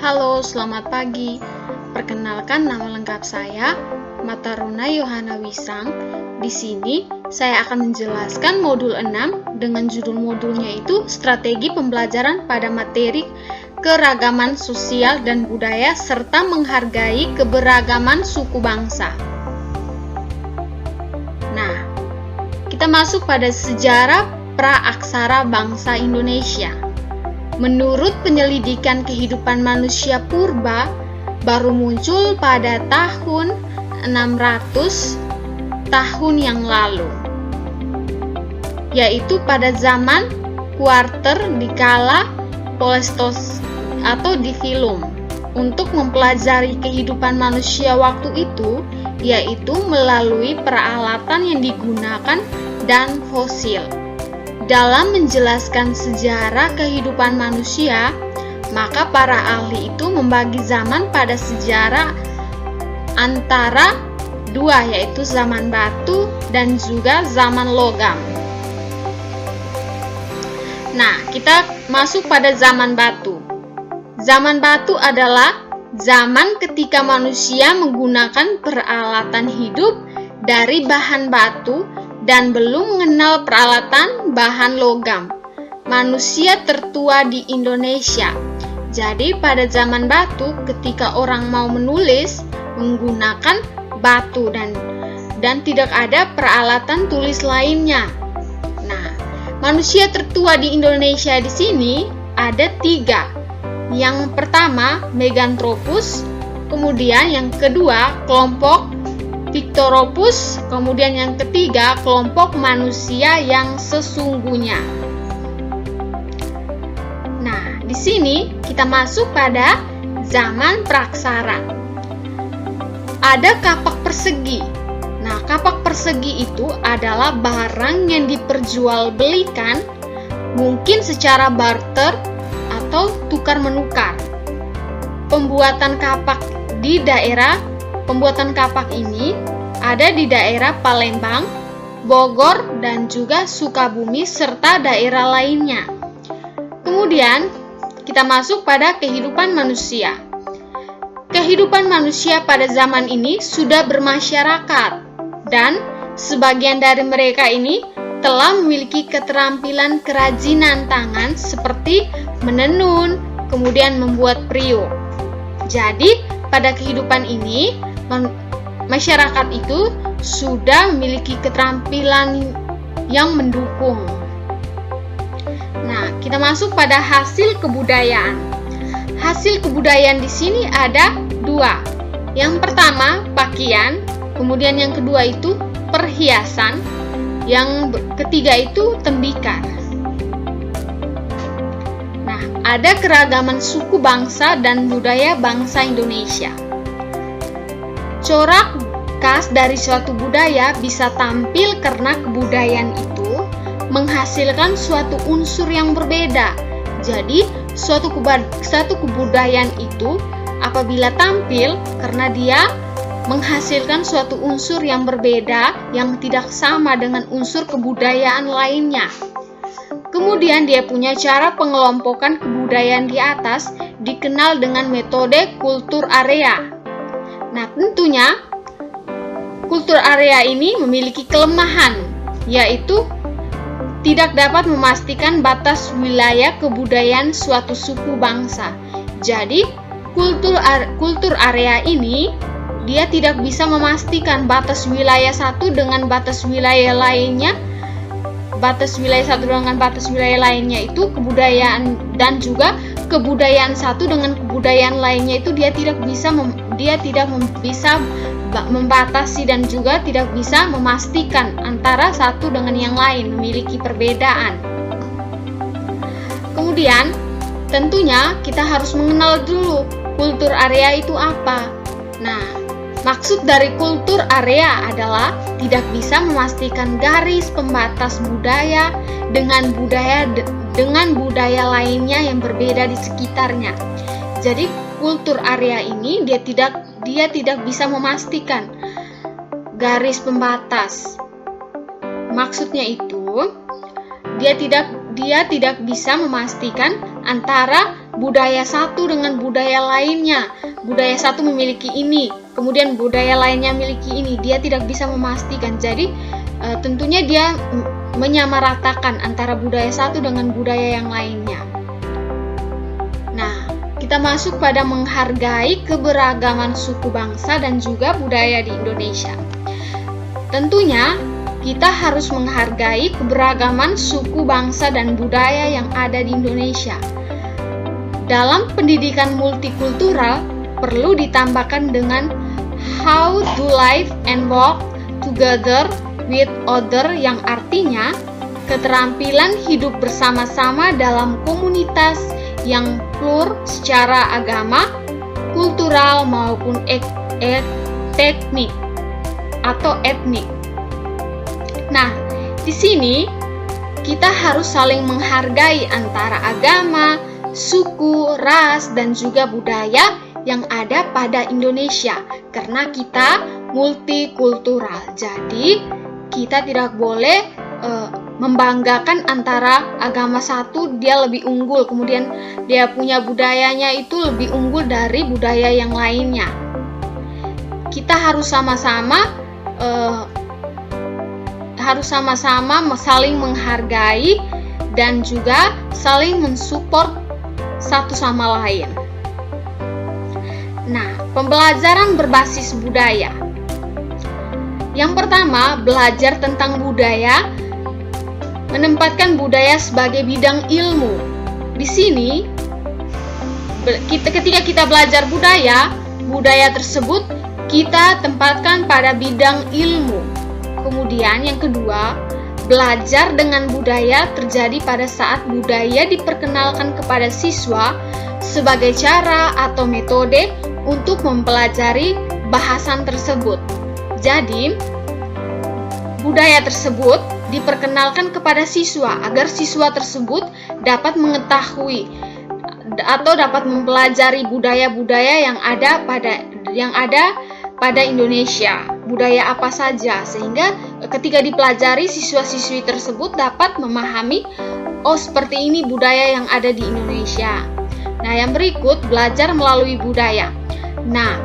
Halo, selamat pagi. Perkenalkan, nama lengkap saya Mataruna Yohana Wisang. Di sini saya akan menjelaskan modul 6 dengan judul modulnya itu Strategi Pembelajaran pada Materi Keragaman Sosial dan Budaya serta Menghargai Keberagaman Suku Bangsa. Nah, kita masuk pada sejarah praaksara bangsa Indonesia. Menurut penyelidikan kehidupan manusia purba, baru muncul pada tahun 600 tahun yang lalu, yaitu pada zaman Quarter di kala Polestos atau di Filum. Untuk mempelajari kehidupan manusia waktu itu, yaitu melalui peralatan yang digunakan dan fosil. Dalam menjelaskan sejarah kehidupan manusia, maka para ahli itu membagi zaman pada sejarah antara dua, yaitu zaman batu dan juga zaman logam. Nah, kita masuk pada zaman batu. Zaman batu adalah zaman ketika manusia menggunakan peralatan hidup dari bahan batu dan belum mengenal peralatan bahan logam. Manusia tertua di Indonesia. Jadi pada zaman batu, ketika orang mau menulis menggunakan batu dan tidak ada peralatan tulis lainnya. Nah, manusia tertua di Indonesia di sini ada 3. Yang pertama Meganthropus, kemudian yang kedua kelompok Pictoropus, kemudian yang ketiga kelompok manusia yang sesungguhnya. Nah, di sini kita masuk pada zaman praksara. Ada kapak persegi. Nah, kapak persegi itu adalah barang yang diperjualbelikan, mungkin secara barter atau tukar menukar. Pembuatan kapak ini ada di daerah Palembang, Bogor, dan juga Sukabumi serta daerah lainnya. Kemudian kita masuk pada kehidupan manusia. Kehidupan manusia pada zaman ini sudah bermasyarakat dan sebagian dari mereka ini telah memiliki keterampilan kerajinan tangan seperti menenun, kemudian membuat periuk. Jadi pada kehidupan ini masyarakat itu sudah memiliki keterampilan yang mendukung. Nah, kita masuk pada hasil kebudayaan. Hasil kebudayaan di sini ada 2. Yang pertama pakaian, kemudian yang kedua itu perhiasan, yang ketiga itu tembikar. Nah, ada keragaman suku bangsa dan budaya bangsa Indonesia. Corak khas dari suatu budaya bisa tampil karena kebudayaan itu menghasilkan suatu unsur yang berbeda. Jadi, suatu kebudayaan itu apabila tampil karena dia menghasilkan suatu unsur yang berbeda yang tidak sama dengan unsur kebudayaan lainnya. Kemudian dia punya cara pengelompokan kebudayaan di atas dikenal dengan metode kultur area. Nah, tentunya kultur area ini memiliki kelemahan, yaitu tidak dapat memastikan batas wilayah kebudayaan suatu suku bangsa. Jadi, kultur area ini dia tidak bisa memastikan batas wilayah satu dengan batas wilayah lainnya. Batas wilayah satu dengan batas wilayah lainnya itu kebudayaan, dan juga kebudayaan satu dengan kebudayaan lainnya itu dia tidak bisa membatasi dan juga tidak bisa memastikan antara satu dengan yang lain, memiliki perbedaan. Kemudian tentunya kita harus mengenal dulu kultur area itu apa. Nah, maksud dari kultur area adalah tidak bisa memastikan garis pembatas budaya dengan budaya lainnya yang berbeda di sekitarnya. Jadi kultur area ini dia tidak bisa memastikan garis pembatas. Maksudnya itu dia tidak bisa memastikan antara budaya satu dengan budaya lainnya. Budaya satu memiliki ini, kemudian budaya lainnya memiliki ini. Dia tidak bisa memastikan. Jadi tentunya dia menyamaratakan antara budaya satu dengan budaya yang lainnya. Nah, kita masuk pada menghargai keberagaman suku bangsa dan juga budaya di Indonesia. Tentunya kita harus menghargai keberagaman suku bangsa dan budaya yang ada di Indonesia. Dalam pendidikan multikultural perlu ditambahkan dengan how to live and work together with other, yang artinya keterampilan hidup bersama-sama dalam komunitas yang plur secara agama, kultural maupun teknik atau etnik. Nah, di sini kita harus saling menghargai antara agama, suku, ras, dan juga budaya yang ada pada Indonesia karena kita multikultural. Jadi, kita tidak boleh membanggakan antara agama satu dia lebih unggul, kemudian dia punya budayanya itu lebih unggul dari budaya yang lainnya. Kita harus sama-sama saling menghargai dan juga saling mensupport satu sama lain. Nah, pembelajaran berbasis budaya. Yang pertama, belajar tentang budaya, menempatkan budaya sebagai bidang ilmu. Di sini, ketika kita belajar budaya tersebut kita tempatkan pada bidang ilmu. Kemudian yang kedua, belajar dengan budaya terjadi pada saat budaya diperkenalkan kepada siswa sebagai cara atau metode untuk mempelajari bahasan tersebut. Jadi, budaya tersebut diperkenalkan kepada siswa agar siswa tersebut dapat mengetahui atau dapat mempelajari budaya-budaya yang ada pada Indonesia, budaya apa saja, sehingga ketika dipelajari siswa-siswi tersebut dapat memahami, oh seperti ini budaya yang ada di Indonesia. Nah, yang berikut belajar melalui budaya. Nah,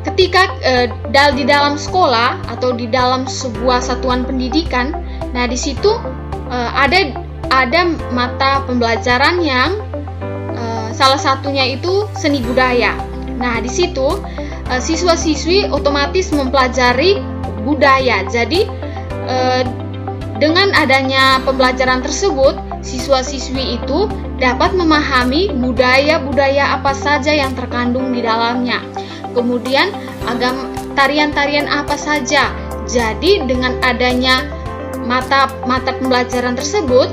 ketika di dalam sekolah atau di dalam sebuah satuan pendidikan, nah di situ ada mata pembelajaran yang salah satunya itu seni budaya. Nah, di situ siswa-siswi otomatis mempelajari budaya. Jadi dengan adanya pembelajaran tersebut, siswa-siswi itu dapat memahami budaya-budaya apa saja yang terkandung di dalamnya. Kemudian tarian-tarian apa saja. Jadi dengan adanya mata pembelajaran tersebut,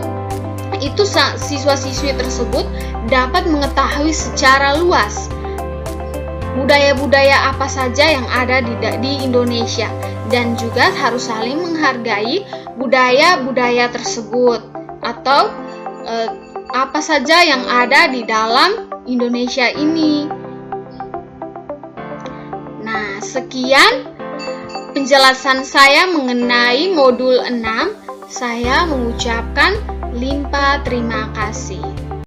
itu siswa-siswi tersebut dapat mengetahui secara luas budaya-budaya apa saja yang ada di Indonesia, dan juga harus saling menghargai budaya-budaya tersebut atau apa saja yang ada di dalam Indonesia ini. Nah, sekian penjelasan saya mengenai modul 6. Saya mengucapkan limpah terima kasih.